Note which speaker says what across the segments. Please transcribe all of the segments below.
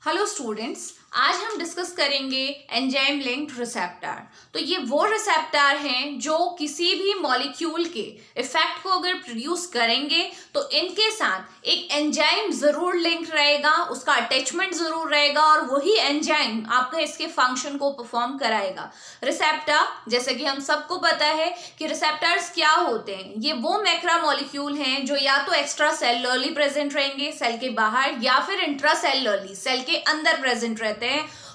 Speaker 1: Hello students, आज हम discuss करेंगे एंजाइम लिंक्ड रिसेप्टर। तो ये वो रिसेप्टर हैं जो किसी भी मॉलिक्यूल के इफेक्ट को अगर प्रोड्यूस करेंगे तो इनके साथ एक एंजाइम जरूर लिंक रहेगा, उसका अटैचमेंट जरूर रहेगा और वही एंजाइम आपका इसके फंक्शन को परफॉर्म कराएगा। रिसेप्टर, जैसे कि हम सबको पता है कि रिसेप्टर्स क्या होते हैं, ये वो मैक्रो मॉलिक्यूल हैं जो या तो एक्स्ट्रा सेलुलरली प्रेजेंट रहेंगे सेल के बाहर या फिर इंट्रा सेलुलरली सेल के अंदर प्रेजेंट रहते हैं।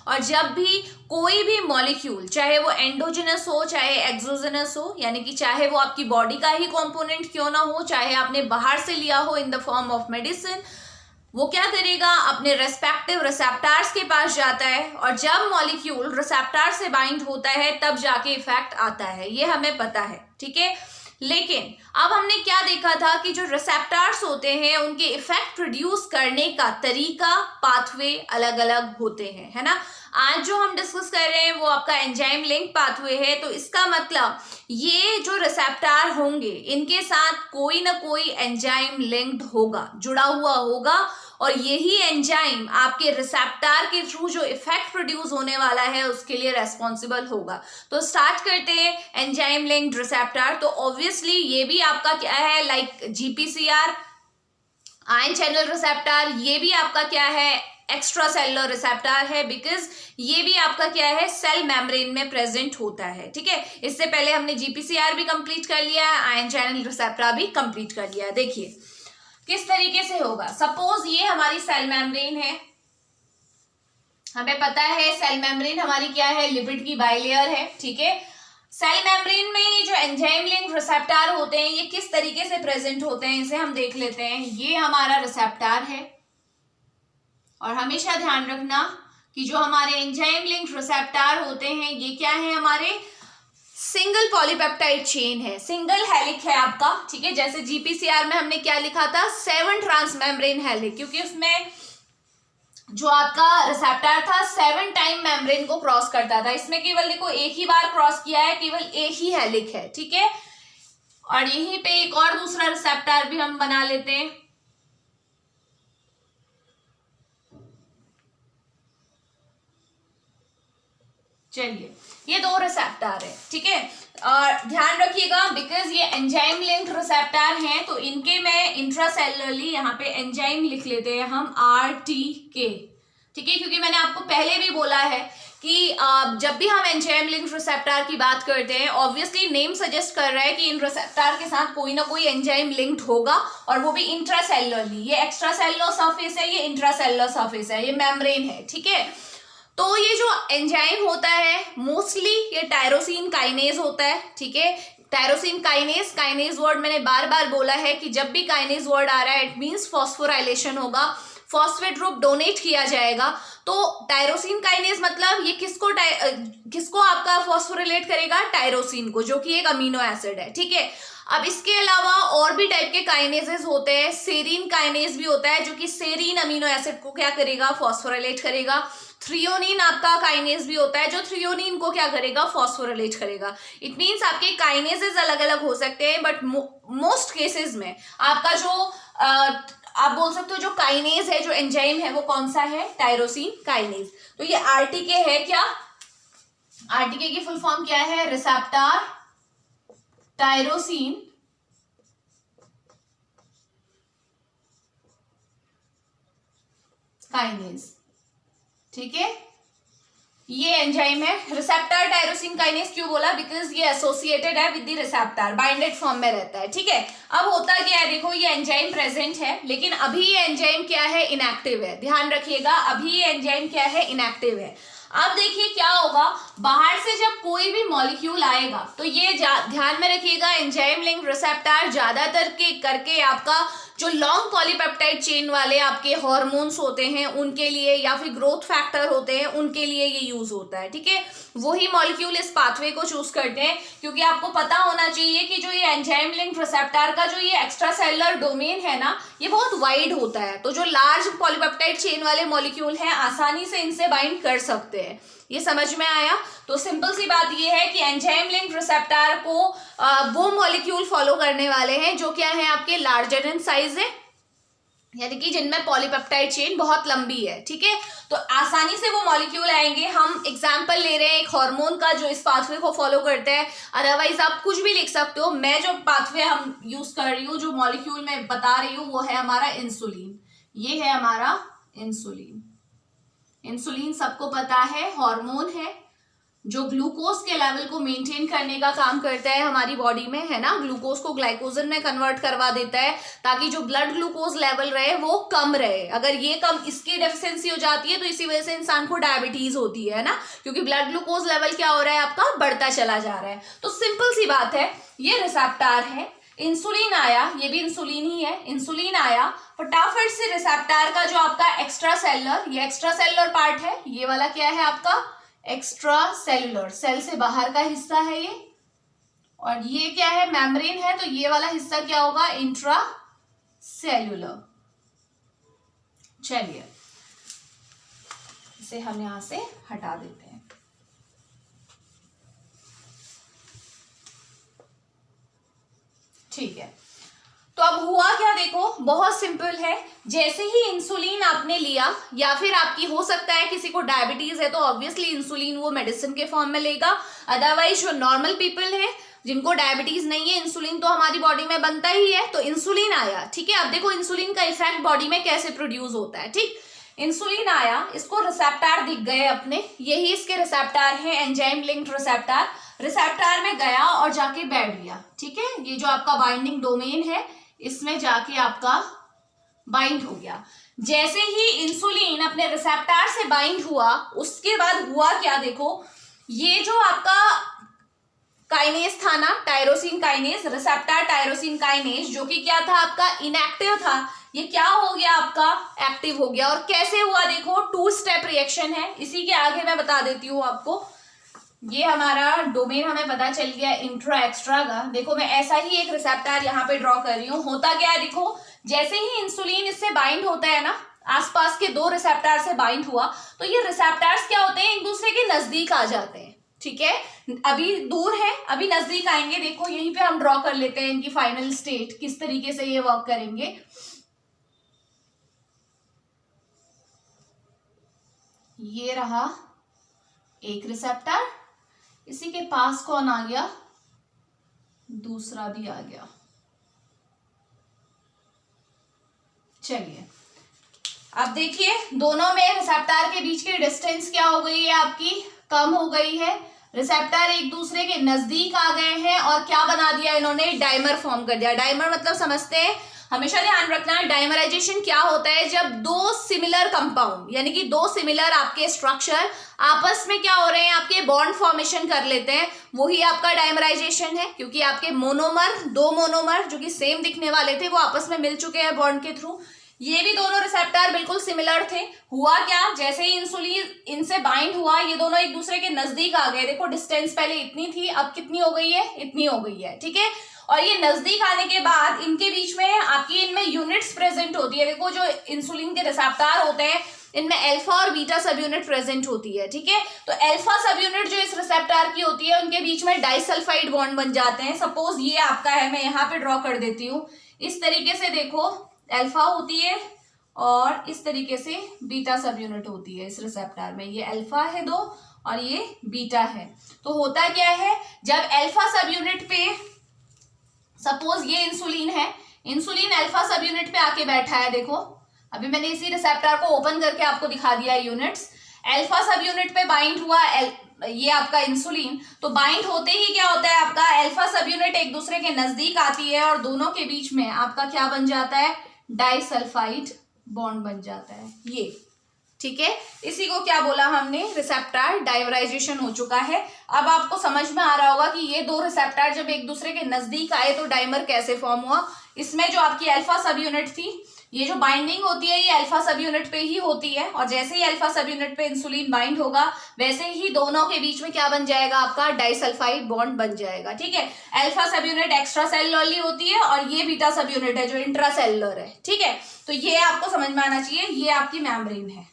Speaker 1: और जब भी कोई भी मॉलिक्यूल, चाहे वो एंडोजेनस हो चाहे एक्सोजेनस हो, यानी कि चाहे वो आपकी बॉडी का ही कंपोनेंट क्यों ना हो, चाहे आपने बाहर से लिया हो in the form of medicine, वो क्या करेगा, अपने रेस्पेक्टिव रिसेप्टर्स के पास जाता है और जब मॉलिक्यूल रिसेप्टर से बाइंड होता है तब जाके इफेक्ट आता है। ये हमें पता है, ठीक है। लेकिन अब हमने क्या देखा था कि जो रिसेप्टर्स होते हैं उनके इफेक्ट प्रोड्यूस करने का तरीका, पाथवे अलग अलग होते हैं, है ना। आज जो हम डिस्कस कर रहे हैं वो आपका एंजाइम लिंक पाथवे है। तो इसका मतलब ये जो रिसेप्टर होंगे इनके साथ कोई ना कोई एंजाइम लिंक्ड होगा, जुड़ा हुआ होगा, और यही एंजाइम आपके रिसेप्टर के थ्रू जो इफेक्ट प्रोड्यूस होने वाला है उसके लिए रेस्पॉन्सिबल होगा। तो स्टार्ट करते हैं एंजाइम लिंक्ड रिसेप्टर। तो ऑब्वियसली ये भी आपका क्या है, like GPCR, ion channel receptor, ये भी आपका क्या है, एक्स्ट्रा सेलुलर रिसेप्टर है, बिकॉज ये भी आपका क्या है, सेल मेम्ब्रेन में प्रेजेंट होता है, ठीक है। इससे पहले हमने जीपीसीआर भी कंप्लीट कर लिया है, आयन चैनल रिसेप्टर भी कंप्लीट कर लिया है। देखिए किस तरीके से होगा। सपोज ये हमारी सेल मेम्ब्रेन है, हमें पता है सेल मेम्ब्रेन हमारी क्या है, लिपिड की बाइलेयर है, ठीक है। सेल मेम्ब्रेन में ये जो एंजाइम लिंक्ड रिसेप्टर होते हैं ये किस तरीके से प्रेजेंट होते हैं, इसे हम देख लेते हैं। ये हमारा रिसेप्टर है और हमेशा ध्यान रखना कि जो हमारे एंजाइम लिंक्ड रिसेप्टर होते हैं ये क्या है, हमारे सिंगल पॉलीपेप्टाइड चेन है, सिंगल हेलिक है आपका, ठीक है। जैसे जीपीसीआर में हमने क्या लिखा था, 7 ट्रांसमेम्ब्रेन हेलिक, क्योंकि उसमें जो आपका रिसेप्टर था 7 टाइम मेम्ब्रेन को क्रॉस करता था। इसमें केवल देखो एक ही बार क्रॉस किया है, केवल एक ही हेलिक है, ठीक है। और यहीं पे एक और दूसरा रिसेप्टर भी हम बना लेते हैं। चलिए ये 2 रिसेप्टर है, ठीक है। और ध्यान रखिएगा बिकॉज ये एंजाइम लिंक्ड रिसेप्टर हैं तो इनके में इंट्रासेलुलरली यहाँ पे एंजाइम लिख लेते हैं हम RTK, ठीक है। क्योंकि मैंने आपको पहले भी बोला है कि जब भी हम एंजाइम लिंक्ड रिसेप्टर की बात करते हैं ऑब्वियसली नेम सजेस्ट कर रहा है कि इन रिसेप्टर के साथ कोई ना कोई एंजाइम लिंक्ड होगा और वो भी इंट्रासेलुलरली। ये एक्स्ट्रा सेलुलर सरफेस है, ये इंट्रासेलुलर सरफेस है, ये मेम्ब्रेन है, ठीक है। तो ये जो एंजाइम होता है मोस्टली ये टायरोसिन काइनेज होता है, ठीक है। टायरोसिन काइनेज, काइनेज वर्ड मैंने बार बार बोला है कि जब भी काइनेज वर्ड आ रहा है इट मींस फॉस्फोराइलेशन होगा, फॉस्फेट ग्रुप डोनेट किया जाएगा। तो टायरोसिन काइनेज मतलब ये किसको आपका फॉस्फोरिलेट करेगा, टायरोसिन को, जो कि एक अमीनो एसिड है, ठीक है। अब इसके अलावा और भी टाइप के काइनेजेस होते हैं, सेरीन काइनेज भी होता है जो कि सेरीन अमीनो एसिड को क्या करेगा, फॉस्फोरिलेट करेगा। थ्रियोनिन आपका काइनेज भी होता है जो थ्रियोनिन को क्या करेगा, फॉस्फोरिलेट करेगा। इट मींस आपके काइनेजेस अलग अलग हो सकते हैं बट मोस्ट केसेस में आपका जो आप बोल सकते हो जो काइनेज है, जो एंजाइम है वो कौन सा है, टायरोसिन काइनेज। तो ये RTK है क्या, RTK की फुल फॉर्म क्या है, रिसेप्टर टायरोसिन काइनेज, ठीक है। ये एंजाइम है रिसेप्टर टायरोसिन काइनेज। क्यों बोला, बिकॉज ये एसोसिएटेड है with the receptor, binded form में रहता है, ठीक है। अब होता क्या है, देखो ये एंजाइम प्रेजेंट है लेकिन अभी ये एंजाइम क्या है, इनएक्टिव है। ध्यान रखिएगा अभी ये एंजाइम क्या है, इनएक्टिव है। अब देखिए क्या होगा, बाहर से जब कोई भी मॉलिक्यूल आएगा तो ये ध्यान में रखिएगा एंजाइम लिंक्ड रिसेप्टर ज्यादातर करके आपका जो लॉन्ग पॉलीपेप्टाइड चेन वाले आपके हार्मोन्स होते हैं उनके लिए या फिर ग्रोथ फैक्टर होते हैं उनके लिए ये यूज होता है, ठीक है। वही मॉलिक्यूल इस पाथवे को चूज करते हैं क्योंकि आपको पता होना चाहिए कि जो ये एंजाइम लिंक्ड रिसेप्टर का जो ये एक्स्ट्रा सेलुलर डोमेन है ना ये बहुत वाइड होता है। तो जो लार्ज पॉलीपेप्टाइड चेन वाले मॉलिक्यूल हैं आसानी से इनसे बाइंड कर सकते हैं। ये समझ में आया। तो सिंपल सी बात ये है कि एंजाइम लिंक्ड रिसेप्टर को वो मॉलिक्यूल फॉलो करने वाले हैं जो क्या है आपके लार्जर इन साइज है यानी कि जिनमें पॉलीपेप्टाइड चेन बहुत लंबी है, ठीक है। तो आसानी से वो मॉलिक्यूल आएंगे। हम एग्जांपल ले रहे हैं एक हार्मोन का जो इस पाथवे को फॉलो करते हैं, अदरवाइज आप कुछ भी लिख सकते हो। मैं जो पाथवे हम यूज कर रही हूँ, जो मॉलिक्यूल मैं बता रही हूँ, वो है हमारा इंसुलिन। ये है हमारा इंसुलिन। इंसुलिन सबको पता है हार्मोन है जो ग्लूकोज के लेवल को मेंटेन करने का काम करता है हमारी बॉडी में, है ना। ग्लूकोज को ग्लाइकोजन में कन्वर्ट करवा देता है ताकि जो ब्लड ग्लूकोज लेवल रहे वो कम रहे। अगर ये कम, इसकी डेफिशिएंसी हो जाती है तो इसी वजह से इंसान को डायबिटीज होती है ना, क्योंकि ब्लड ग्लूकोज लेवल क्या हो रहा है आपका, बढ़ता चला जा रहा है। तो सिंपल सी बात है, ये रिसेप्टर है, इंसुलिन आया, ये भी इंसुलिन ही है। इंसुलिन आया, फटाफट से रिसेप्टर का जो आपका एक्स्ट्रा सेलुलर, ये एक्स्ट्रा सेलुलर पार्ट है, ये वाला क्या है आपका एक्स्ट्रा सेलुलर, सेल से बाहर का हिस्सा है ये, और ये क्या है मेम्ब्रेन है, तो ये वाला हिस्सा क्या होगा इंट्रा सेल्यूलर। चलिए इसे हम यहां से हटा देते हैं। ठीक है, तो अब हुआ क्या देखो, बहुत सिंपल है। जैसे ही इंसुलिन आपने लिया, या फिर आपकी हो सकता है किसी को डायबिटीज है तो ऑब्वियसली इंसुलिन वो मेडिसिन के फॉर्म में लेगा, अदरवाइज जो नॉर्मल पीपल है जिनको डायबिटीज नहीं है, इंसुलिन तो हमारी बॉडी में बनता ही है। तो इंसुलिन आया, ठीक है। अब देखो इंसुलिन का इफेक्ट बॉडी में कैसे प्रोड्यूस होता है, ठीक। इंसुलिन आया, इसको रिसेप्टर दिख गए अपने, यही इसके रिसेप्टर है, एंजाइम लिंक्ड रिसेप्टर। रिसेप्टर में गया और जाके बैठ गया, ठीक है। ये जो आपका बाइंडिंग डोमेन है, इसमें जाके आपका बाइंड हो गया। जैसे ही इंसुलिन अपने रिसेप्टर से बाइंड हुआ, उसके बाद हुआ क्या देखो, ये जो आपका काइनेज था ना, tyrosine kinase, receptor tyrosine kinase, जो कि क्या था आपका इनएक्टिव था, ये क्या हो गया आपका एक्टिव हो गया। और कैसे हुआ देखो, 2 स्टेप रिएक्शन है। इसी के आगे मैं बता देती हूँ आपको। ये हमारा डोमेन हमें पता चल गया इंट्रा एक्स्ट्रा का। देखो मैं ऐसा ही एक रिसेप्टर यहाँ पे ड्रॉ कर रही हूँ। होता क्या है देखो, जैसे ही इंसुलिन इससे बाइंड होता है ना, आसपास के 2 रिसेप्टर से बाइंड हुआ, तो ये रिसेप्टर्स क्या होते हैं, एक दूसरे के नजदीक आ जाते हैं, ठीक है। अभी दूर है, अभी नजदीक आएंगे। देखो यहीं पे हम ड्रॉ कर लेते हैं इनकी फाइनल स्टेट, किस तरीके से ये वर्क करेंगे। ये रहा एक रिसेप्टर, इसी के पास कौन आ गया, दूसरा भी आ गया। चलिए अब देखिए, दोनों में रिसेप्टर के बीच की डिस्टेंस क्या हो गई है आपकी, कम हो गई है। रिसेप्टर एक दूसरे के नजदीक आ गए हैं और क्या बना दिया इन्होंने, डाइमर फॉर्म कर दिया। डाइमर मतलब समझते हैं, हमेशा ध्यान रखना है डाइमराइजेशन क्या होता है, जब 2 सिमिलर कंपाउंड, यानी कि 2 सिमिलर आपके स्ट्रक्चर आपस में क्या हो रहे हैं, आपके बॉन्ड फॉर्मेशन कर लेते हैं, वही आपका डाइमराइजेशन है। क्योंकि आपके मोनोमर, 2 मोनोमर जो कि सेम दिखने वाले थे, वो आपस में मिल चुके हैं बॉन्ड के थ्रू। ये भी दोनों रिसेप्टर बिल्कुल सिमिलर थे। हुआ क्या, जैसे ही इंसुलिन इनसे बाइंड हुआ, ये दोनों एक दूसरे के नजदीक आ गए। देखो डिस्टेंस पहले इतनी थी, अब कितनी हो गई है, इतनी हो गई है, ठीक है। और ये नजदीक आने के बाद इनके बीच में आपकी इनमें यूनिट्स प्रेजेंट होती है। देखो जो इंसुलिन के रिसेप्टर होते हैं, इनमें अल्फा और बीटा सब यूनिट प्रेजेंट होती है, ठीक है। तो अल्फा सब यूनिट जो इस रिसेप्टर की होती है, उनके बीच में डाइसल्फाइड बॉन्ड बन जाते हैं। सपोज ये आपका है, मैं यहाँ पे ड्रॉ कर देती हूँ इस तरीके से। देखो अल्फा होती है और इस तरीके से बीटा सब यूनिट होती है इस रिसेप्टर में। ये अल्फा है 2 और ये बीटा है। तो होता क्या है, जब अल्फा सब यूनिट पे, सपोज ये इंसुलिन है, इंसुलिन अल्फा सब यूनिट पे आके बैठा है। देखो अभी मैंने इसी रिसेप्टर को ओपन करके आपको दिखा दिया है यूनिट्स। अल्फा सब यूनिट पे बाइंड हुआ ये आपका इंसुलिन, तो बाइंड होते ही क्या होता है, आपका अल्फा सब यूनिट एक दूसरे के नजदीक आती है और दोनों के बीच में आपका क्या बन जाता है, डाइसल्फाइड बॉन्ड बन जाता है ये, ठीक है। इसी को क्या बोला हमने, रिसेप्टर डाइमराइजेशन हो चुका है। अब आपको समझ में आ रहा होगा कि ये 2 रिसेप्टर जब एक दूसरे के नजदीक आए तो डाइमर कैसे फॉर्म हुआ। इसमें जो आपकी अल्फा सब यूनिट थी, ये जो बाइंडिंग होती है ये अल्फा सब यूनिट पे ही होती है, और जैसे ही अल्फा सब यूनिट पे इंसुलिन बाइंड होगा, वैसे ही दोनों के बीच में क्या बन जाएगा, आपका डाइसल्फाइड बॉन्ड बन जाएगा, ठीक है। अल्फा सब यूनिट एक्स्ट्रा सेलुलरली होती है और ये बीटा सब यूनिट है जो इंट्रा सेलुलर है, ठीक है। तो ये आपको समझ में आना चाहिए, ये आपकी मेम्ब्रेन है।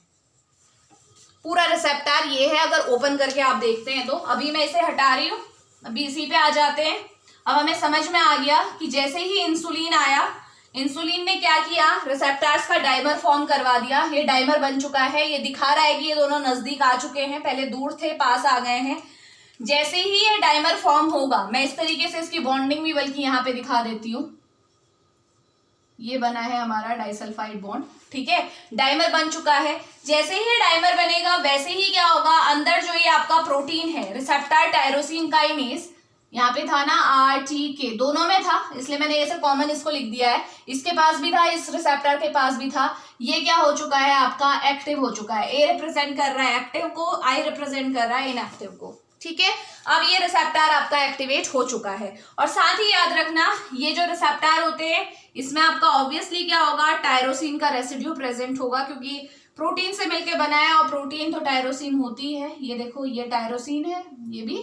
Speaker 1: पूरा रिसेप्टर ये है, अगर ओपन करके आप देखते हैं तो। अभी मैं इसे हटा रही हूँ, अभी इसी पे आ जाते हैं। अब हमें समझ में आ गया कि जैसे ही इंसुलिन आया, इंसुलिन ने क्या किया, रिसेप्टर्स का डाइमर फॉर्म करवा दिया। ये डाइमर बन चुका है, ये दिखा रहा है कि ये दोनों नजदीक आ चुके हैं, पहले दूर थे पास आ गए हैं। जैसे ही ये डाइमर फॉर्म होगा, मैं इस तरीके से इसकी बॉन्डिंग भी बल्कि यहाँ पे दिखा देती हूँ, ये बना है हमारा डाइसल्फाइड बॉन्ड, ठीक है, डाइमर बन चुका है। जैसे ही डाइमर बनेगा वैसे ही क्या होगा, अंदर जो ये आपका प्रोटीन है रिसेप्टर टायरोसिन काइनेज, यहाँ पे था ना RTK, दोनों में था, इसलिए मैंने ऐसे कॉमन इसको लिख दिया है, इसके पास भी था, इस रिसेप्टर के पास भी था। ये क्या हो चुका है आपका, एक्टिव हो चुका है। A रिप्रेजेंट कर रहा है एक्टिव को, I रिप्रेजेंट कर रहा है इनएक्टिव को, ठीक है। अब ये रिसेप्टर आपका एक्टिवेट हो चुका है। और साथ ही याद रखना, ये जो रिसेप्टर होते हैं इसमें आपका ऑब्वियसली क्या होगा, टायरोसिन का रेसिड्यू प्रेजेंट होगा, क्योंकि प्रोटीन से मिलकर बना है और प्रोटीन तो टायरोसिन होती है। ये देखो, ये टायरोसिन है, ये भी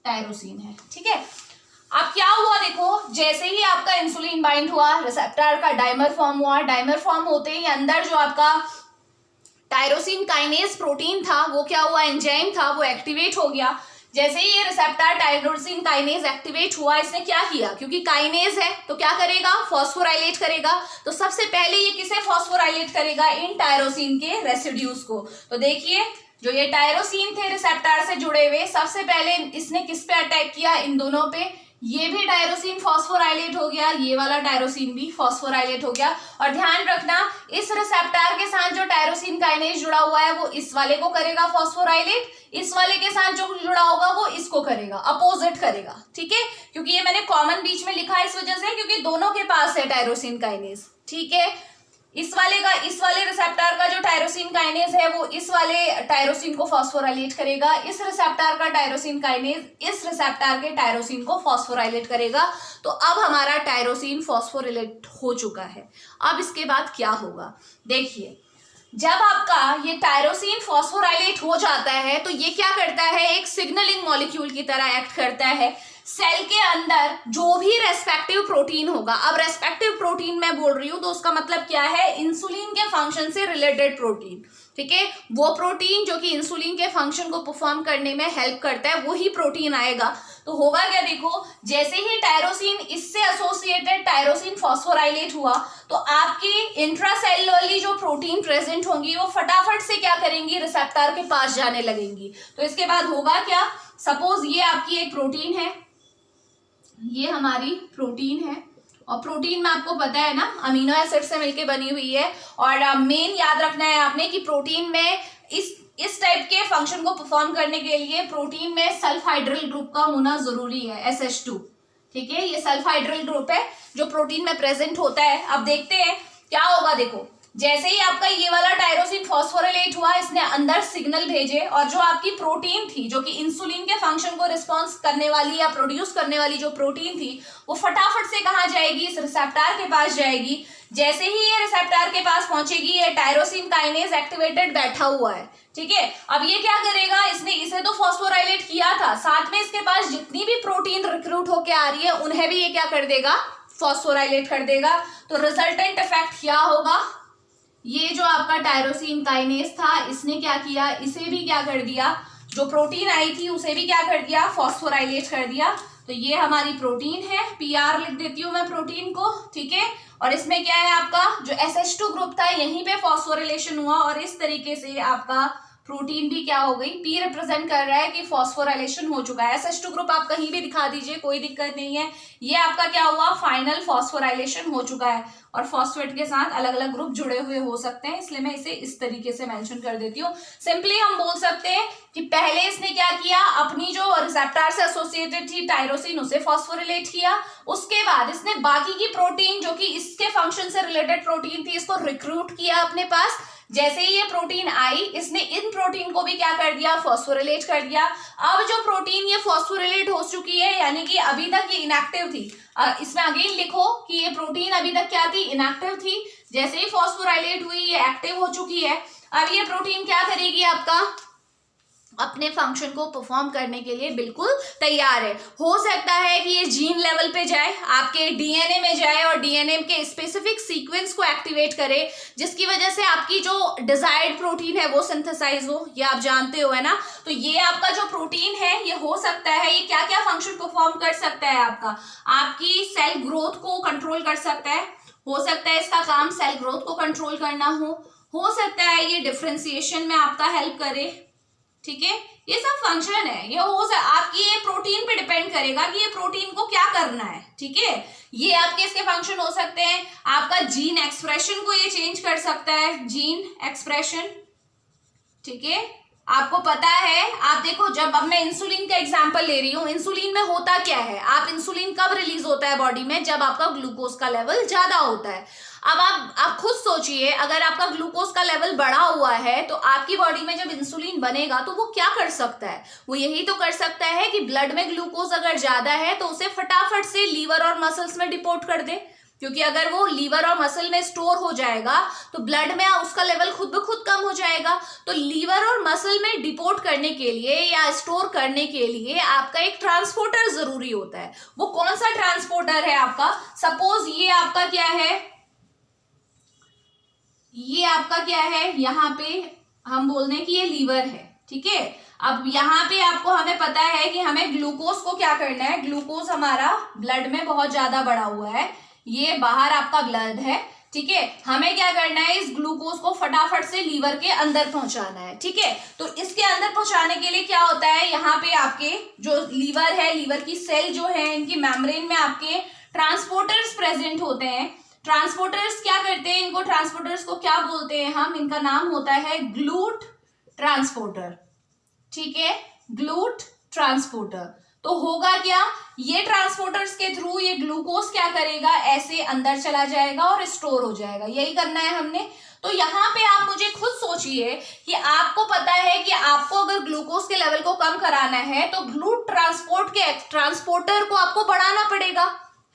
Speaker 1: टायरोसिन है, ठीक है। अब क्या हुआ देखो, जैसे ही आपका इंसुलिन बाइंड हुआ, रिसेप्टर का डाइमर फॉर्म हुआ, डाइमर फॉर्म होते ही अंदर जो आपका टायरोसिन काइनेज प्रोटीन था वो क्या हुआ, एंजाइम था, वो एक्टिवेट हो गया। जैसे ही ये रिसेप्टर टायरोसिन काइनेज एक्टिवेट हुआ, इसने क्या किया, क्योंकि काइनेज है तो क्या करेगा, फॉस्फोराइलेट करेगा। तो सबसे पहले ये किसे फॉस्फोराइलेट करेगा, इन टायरोसिन के रेसिड्यूज को। तो देखिए, जो ये टायरोसिन थे रिसेप्टर से जुड़े हुए, सबसे पहले इसने किस पे अटैक किया, इन दोनों पे। ये भी टायरोसिन फॉस्फोराइलेट हो गया, ये वाला टायरोसिन भी फॉस्फोराइलेट हो गया। और ध्यान रखना, इस रिसेप्टर के साथ जो टायरोसिन काइनेज जुड़ा हुआ है वो इस वाले को करेगा फॉस्फोराइलेट, इस वाले के साथ जो जुड़ा होगा वो इसको करेगा, अपोजिट करेगा, ठीक है। क्योंकि ये मैंने कॉमन बीच में लिखा है इस वजह से, क्योंकि दोनों के पास है टायरोसिन काइनेज, ठीक है। इस वाले रिसेप्टर का जो टायरोसिन काइनेज है वो इस वाले टायरोसिन को फॉस्फोराइलेट करेगा, इस रिसेप्टर का टायरोसिन काइनेज इस रिसेप्टर के टायरोसिन को फॉस्फोराइलेट करेगा। तो अब हमारा टायरोसिन फॉस्फोराइलेट हो चुका है। अब इसके बाद क्या होगा, देखिए, जब आपका ये टायरोसिन फॉस्फोराइलेट हो जाता है तो ये क्या करता है, एक सिग्नलिंग मॉलिक्यूल की तरह एक्ट करता है। सेल के अंदर जो भी रेस्पेक्टिव प्रोटीन होगा, अब रेस्पेक्टिव प्रोटीन मैं बोल रही हूं तो उसका मतलब क्या है, इंसुलिन के फंक्शन से रिलेटेड प्रोटीन, ठीक है। वो प्रोटीन जो कि इंसुलिन के फंक्शन को परफॉर्म करने में हेल्प करता है, वही प्रोटीन आएगा। तो होगा क्या, देखो, जैसे ही टायरोसिन इससे एसोसिएटेड टायरोसिन फॉस्फोराइलेट हुआ तो आपकी इंट्रासेल्युलरली जो प्रोटीन प्रेजेंट होंगी वो फटाफट से क्या करेंगी, रिसेप्टर के पास जाने लगेंगी। तो इसके बाद होगा क्या, सपोज ये आपकी एक प्रोटीन है, ये हमारी प्रोटीन है, और प्रोटीन में आपको पता है ना अमीनो एसिड से मिलके बनी हुई है। और मेन याद रखना है आपने कि प्रोटीन में इस टाइप के फंक्शन को परफॉर्म करने के लिए प्रोटीन में सल्फाइड्रिल ग्रुप का होना जरूरी है, SH2, ठीक है। ये सल्फाइड्रिल ग्रुप है जो प्रोटीन में प्रेजेंट होता है। अब देखते हैं क्या होगा, देखो, जैसे ही आपका ये वाला टायरोसिन फॉस्फोराइलेट हुआ, इसने अंदर सिग्नल भेजे, और जो आपकी प्रोटीन थी जो कि इंसुलिन के फंक्शन को रिस्पॉन्स करने वाली या प्रोड्यूस करने वाली जो प्रोटीन थी वो फटाफट से कहाँ जाएगी, इस रिसेप्टर के पास जाएगी। जैसे ही ये रिसेप्टर के पास पहुंचेगी, ये टायरोसिन काइनेज एक्टिवेटेड बैठा हुआ है, ठीक है। अब ये क्या करेगा, इसने इसे तो फॉस्फोराइलेट किया था, साथ में इसके पास जितनी भी प्रोटीन रिक्रूट होके आ रही है उन्हें भी ये क्या कर देगा, फॉस्फोराइलेट कर देगा। तो रिजल्टेंट इफेक्ट क्या होगा, ये जो आपका टायरोसिन काइनेज था इसने क्या किया, इसे भी क्या कर दिया, जो प्रोटीन आई थी उसे भी क्या कर दिया, फॉस्फोराइलेट कर दिया। तो ये हमारी प्रोटीन है, PR लिख देती हूँ मैं प्रोटीन को, ठीक है। और इसमें क्या है, आपका जो SH2 ग्रुप था यहीं पे फॉस्फोराइलेशन हुआ, और इस तरीके से आपका प्रोटीन भी क्या हो गई, P रिप्रेजेंट कर रहा है कि फॉस्फोराइलेशन हो चुका है। SH2 ग्रुप आप कहीं भी दिखा दीजिए, कोई दिक्कत नहीं है। ये आपका क्या हुआ, फाइनल फॉस्फोराइलेशन हो चुका है। और फॉस्फेट के साथ अलग अलग ग्रुप जुड़े हुए हो सकते हैं, इसलिए मैं इसे इस तरीके से मेंशन कर देती हूँ। सिंपली हम बोल सकते हैं कि पहले इसने क्या किया, अपनी जो रिसेप्टर से एसोसिएटेड थी टायरोसिन उसे फॉस्फोरिलेट किया, उसके बाद इसने बाकी की प्रोटीन जो कि इसके फंक्शन से रिलेटेड प्रोटीन थी इसको रिक्रूट किया अपने पास। जैसे ही ये प्रोटीन आई, इसने इन प्रोटीन को भी क्या कर दिया, फॉस्फोरिलेट कर दिया। अब जो प्रोटीन ये फॉस्फोरिलेट हो चुकी है, यानी कि अभी तक ये इनएक्टिव थी, इसमें अगेन लिखो कि ये प्रोटीन अभी तक क्या थी, इनएक्टिव थी। जैसे ही फॉस्फोराइलेट हुई ये एक्टिव हो चुकी है। अब ये प्रोटीन क्या करेगी, आपका अपने फंक्शन को परफॉर्म करने के लिए बिल्कुल तैयार है। हो सकता है कि ये जीन लेवल पे जाए, आपके डीएनए में जाए और डीएनए के स्पेसिफिक सीक्वेंस को एक्टिवेट करे, जिसकी वजह से आपकी जो डिजायर्ड प्रोटीन है वो सिंथेसाइज हो। ये आप जानते हो है ना। तो ये आपका जो प्रोटीन है ये हो सकता है, ये क्या क्या फंक्शन परफॉर्म कर सकता है, आपकी सेल ग्रोथ को कंट्रोल कर सकता है, हो सकता है इसका काम सेल ग्रोथ को कंट्रोल करना हो सकता है ये डिफरेंशिएशन में आपका हेल्प करे, ठीक है। ये सब फंक्शन है, ये आपकी ये प्रोटीन पे डिपेंड करेगा कि ये प्रोटीन को क्या करना है, ठीक है। ये आपके इसके फंक्शन हो सकते हैं। आपका जीन एक्सप्रेशन को ये चेंज कर सकता है, जीन एक्सप्रेशन, ठीक है। आपको पता है, आप देखो, जब अब मैं इंसुलिन का एग्जांपल ले रही हूँ, इंसुलिन में होता क्या है, आप इंसुलिन कब रिलीज होता है बॉडी में, जब आपका ग्लूकोज का लेवल ज्यादा होता है। अब आप खुद सोचिए, अगर आपका ग्लूकोज का लेवल बढ़ा हुआ है तो आपकी बॉडी में जब इंसुलिन बनेगा तो वो क्या कर सकता है, वो यही तो कर सकता है कि ब्लड में ग्लूकोज अगर ज्यादा है तो उसे फटाफट से लीवर और मसल्स में डिपोट कर दे, क्योंकि अगर वो लीवर और मसल में स्टोर हो जाएगा तो ब्लड में उसका लेवल खुद ब खुद कम हो जाएगा। तो लीवर और मसल में डिपोट करने के लिए या स्टोर करने के लिए आपका एक ट्रांसपोर्टर जरूरी होता है। वो कौन सा ट्रांसपोर्टर है आपका, सपोज ये आपका क्या है, ये आपका क्या है, यहाँ पे हम बोल दें कि ये लीवर है, ठीक है। अब यहाँ पे आपको हमें पता है कि हमें ग्लूकोज को क्या करना है, ग्लूकोज हमारा ब्लड में बहुत ज्यादा बढ़ा हुआ है, ये बाहर आपका ब्लड है, ठीक है। हमें क्या करना है, इस ग्लूकोज को फटाफट से लीवर के अंदर पहुंचाना है, ठीक है। तो इसके अंदर पहुंचाने के लिए क्या होता है, यहाँ पे आपके जो लीवर है, लीवर की सेल जो है, इनकी मेम्ब्रेन में आपके ट्रांसपोर्टर्स प्रेजेंट होते हैं। ट्रांसपोर्टर्स क्या करते हैं, इनको ट्रांसपोर्टर्स को क्या बोलते हैं हम, इनका नाम होता है ग्लूट ट्रांसपोर्टर, ठीक है, ग्लूट ट्रांसपोर्टर। तो होगा क्या, ये ट्रांसपोर्टर्स के थ्रू ये ग्लूकोज क्या करेगा, ऐसे अंदर चला जाएगा और स्टोर हो जाएगा, यही करना है हमने। तो यहाँ पे आप मुझे खुद सोचिए कि आपको पता है कि आपको अगर ग्लूकोज के लेवल को कम कराना है तो ग्लूट ट्रांसपोर्टर को आपको बढ़ाना पड़ेगा,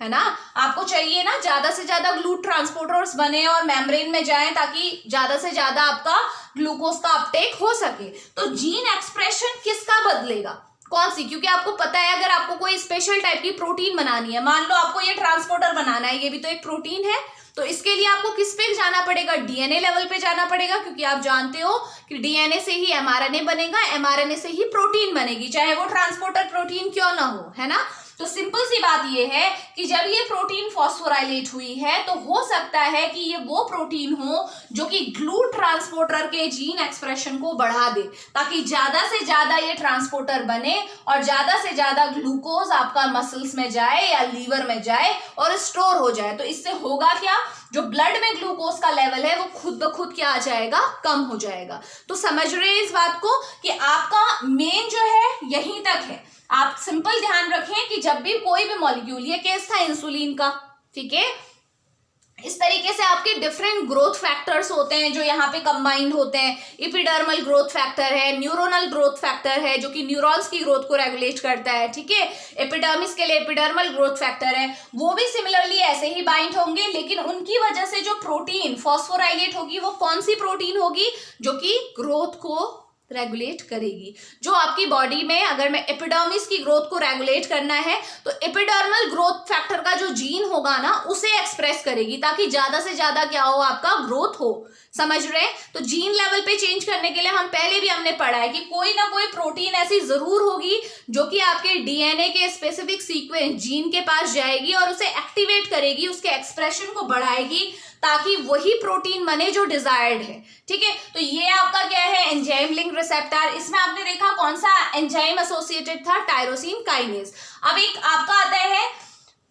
Speaker 1: है ना। आपको चाहिए ना ज्यादा से ज्यादा ग्लूट ट्रांसपोर्टर्स बने और मेम्ब्रेन में जाएं ताकि ज्यादा से ज्यादा आपका ग्लूकोज का अपटेक हो सके। तो जीन एक्सप्रेशन किसका बदलेगा, कौन सी, क्योंकि आपको पता है अगर आपको कोई स्पेशल टाइप की प्रोटीन बनानी है, मान लो आपको ये ट्रांसपोर्टर बनाना है, ये भी तो एक प्रोटीन है, तो इसके लिए आपको किस पे जाना पड़ेगा, डीएनए लेवल पे जाना पड़ेगा, क्योंकि आप जानते हो कि डीएनए से ही एमआरएनए बनेगा, एमआरएनए से ही प्रोटीन बनेगी, चाहे वो ट्रांसपोर्टर प्रोटीन क्यों ना हो, है ना। तो सिंपल सी बात ये है कि जब ये प्रोटीन फॉस्फोराइलेट हुई है तो हो सकता है कि ये वो प्रोटीन हो जो कि ग्लूट ट्रांसपोर्टर के जीन एक्सप्रेशन को बढ़ा दे, ताकि ज्यादा से ज्यादा ये ट्रांसपोर्टर बने और ज्यादा से ज्यादा ग्लूकोज आपका मसल्स में जाए या लीवर में जाए और स्टोर हो जाए। तो इससे होगा क्या, जो ब्लड में ग्लूकोज का लेवल है वो खुद ब खुद क्या आ जाएगा, कम हो जाएगा। तो समझ रहे हैं इस बात को कि आपका मेन जो है यहीं तक है। आप सिंपल ध्यान रखें कि जब भी कोई भी मॉलिक्यूल, ये केस था इंसुलिन का, ठीक है, इस तरीके से आपके डिफरेंट ग्रोथ फैक्टर्स होते हैं जो यहाँ पे कंबाइंड होते हैं। एपिडर्मल ग्रोथ फैक्टर है, न्यूरोनल ग्रोथ फैक्टर है जो कि न्यूरॉन्स की ग्रोथ को रेगुलेट करता है, ठीक है। एपिडर्मिस के लिए एपिडर्मल ग्रोथ फैक्टर है, वो भी सिमिलरली ऐसे ही बाइंड होंगे, लेकिन उनकी वजह से जो प्रोटीन फॉस्फोराइलेट होगी वो कौन सी प्रोटीन होगी, जो कि ग्रोथ को रेगुलेट करेगी। जो आपकी बॉडी में अगर मैं एपिडर्मिस की ग्रोथ को रेगुलेट करना है तो एपिडर्मल ग्रोथ फैक्टर का जो जीन होगा ना उसे एक्सप्रेस करेगी, ताकि ज्यादा से ज्यादा क्या हो, आपका ग्रोथ हो। समझ रहे हैं। तो जीन लेवल पे चेंज करने के लिए हम पहले भी हमने पढ़ा है कि कोई ना कोई प्रोटीन ऐसी जरूर होगी जो कि आपके डीएनए के स्पेसिफिक सीक्वेंस जीन के पास जाएगी और उसे एक्टिवेट करेगी, उसके एक्सप्रेशन को बढ़ाएगी, ताकि वही प्रोटीन बने जो डिजायर्ड है। ठीक है, तो ये आपका क्या है, एंजाइम लिंक रिसेप्टर। इसमें आपने देखा कौन सा एंजाइम एसोसिएटेड था, टायरोसिन काइनेज। अब एक आपका आता है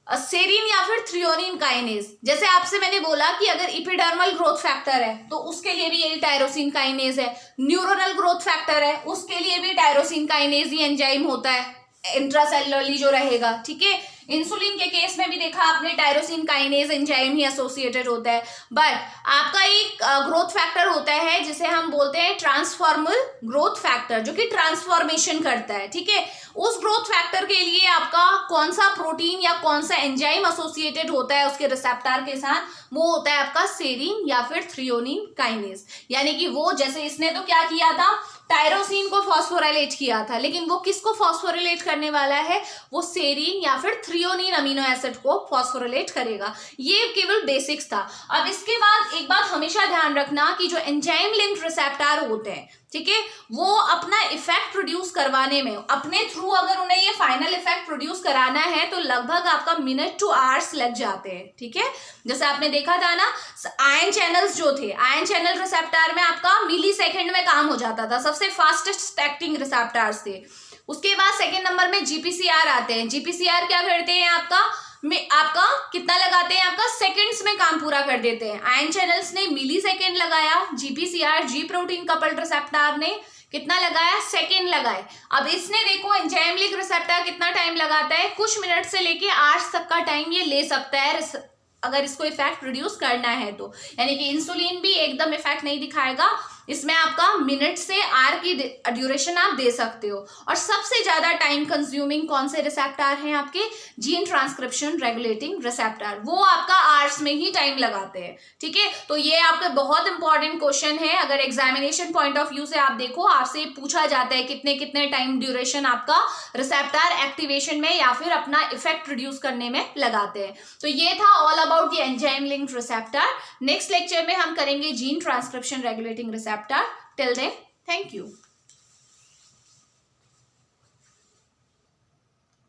Speaker 1: सेरीन या फिर थ्रियोनिन काइनेज। जैसे आपसे मैंने बोला कि अगर एपिडर्मल ग्रोथ फैक्टर है तो उसके लिए भी यही टायरोसिन काइनेज है, न्यूरोनल ग्रोथ फैक्टर है उसके लिए भी टायरोसिन काइनेज ही एंजाइम होता है, इंट्रासेलुलरली जो रहेगा। ठीक है, इंसुलिन के केस में भी देखा आपने टायरोसिन काइनेज एंजाइम ही एसोसिएटेड होता है। बट आपका एक ग्रोथ फैक्टर होता है जिसे हम बोलते हैं ट्रांसफॉर्मल ग्रोथ फैक्टर, जो कि ट्रांसफॉर्मेशन करता है। ठीक है, उस ग्रोथ फैक्टर के लिए आपका कौन सा प्रोटीन या कौन सा एंजाइम एसोसिएटेड होता है उसके रिसेप्टर के साथ, वो होता है आपका सेरीन या फिर थ्रियोनिन काइनेज। यानी कि वो, जैसे इसने तो क्या किया था, टायरोसिन को फॉस्फोराइलेट किया था, लेकिन वो किसको फॉस्फोराइलेट करने वाला है, वो सेरीन या फिर थ्रियोनिन अमीनो एसिड को फॉस्फोराइलेट करेगा। ये केवल बेसिक्स था। अब इसके बाद एक बात हमेशा ध्यान रखना कि जो एंजाइम लिंक्ड रिसेप्टर होते हैं, ठीक है, वो अपना इफेक्ट प्रोड्यूस करवाने में अपने थ्रू अगर उन्हें ये फाइनल इफेक्ट प्रोड्यूस कराना है तो लगभग आपका मिनट टू आवर्स लग जाते हैं, ठीक है। जैसे आपने देखा था ना, आयन चैनल्स जो थे, आयन चैनल रिसेप्टर में आपका मिली सेकेंड में काम हो जाता था, सबसे फास्टेस्ट एक्टिंग रिसेप्टर्स थे। उसके बाद सेकेंड नंबर में जीपीसीआर आते हैं। जीपीसीआर क्या करते हैं, आपका कितना लगाते हैं, आपका सेकंड्स में काम पूरा कर देते हैं। आयन चैनल्स ने मिली सेकेंड लगाया, जीपीसीआर जी प्रोटीन कपल्ड रिसेप्टर ने कितना लगाया, सेकेंड लगाए। अब इसने देखो एंजाइम लिंक्ड रिसेप्टर कितना टाइम लगाता है, कुछ मिनट से लेके आवर्स तक का टाइम ये ले सकता है अगर इसको इफेक्ट प्रोड्यूस करना है तो। यानी कि इंसुलिन भी एकदम इफेक्ट नहीं दिखाएगा, इसमें आपका मिनट से आवर की ड्यूरेशन आप दे सकते हो। और सबसे ज्यादा टाइम कंज्यूमिंग कौन से रिसेप्टर हैं, आपके जीन ट्रांसक्रिप्शन रेगुलेटिंग रिसेप्टर, वो आपका आवर्स में ही टाइम लगाते हैं, ठीक है। तो ये आपका बहुत इंपॉर्टेंट क्वेश्चन है। अगर एग्जामिनेशन पॉइंट ऑफ व्यू से आप देखो, आपसे पूछा जाता है कितने कितने टाइम ड्यूरेशन आपका रिसेप्टर एक्टिवेशन में या फिर अपना इफेक्ट प्रोड्यूस करने में लगाते हैं। तो ये था all about the enzyme linked receptor. Next lecture में हम करेंगे gene transcription regulating receptor. Till then, thank you.